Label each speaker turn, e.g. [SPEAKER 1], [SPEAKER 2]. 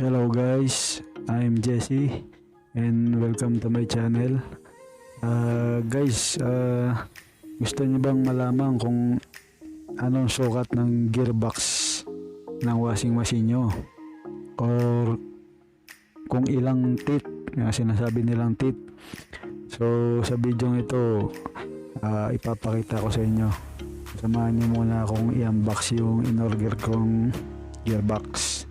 [SPEAKER 1] Hello guys, I'm Jesse and welcome to my channel. Guys, gusto niyo bang malaman kung anong sukat ng gearbox ng washing machine nyo? Or kung ilang teeth, sinasabi nilang teeth. So sa video ito, ipapakita ko sa inyo. Samahan niyo muna akong i-unbox yung in-order kong gearbox.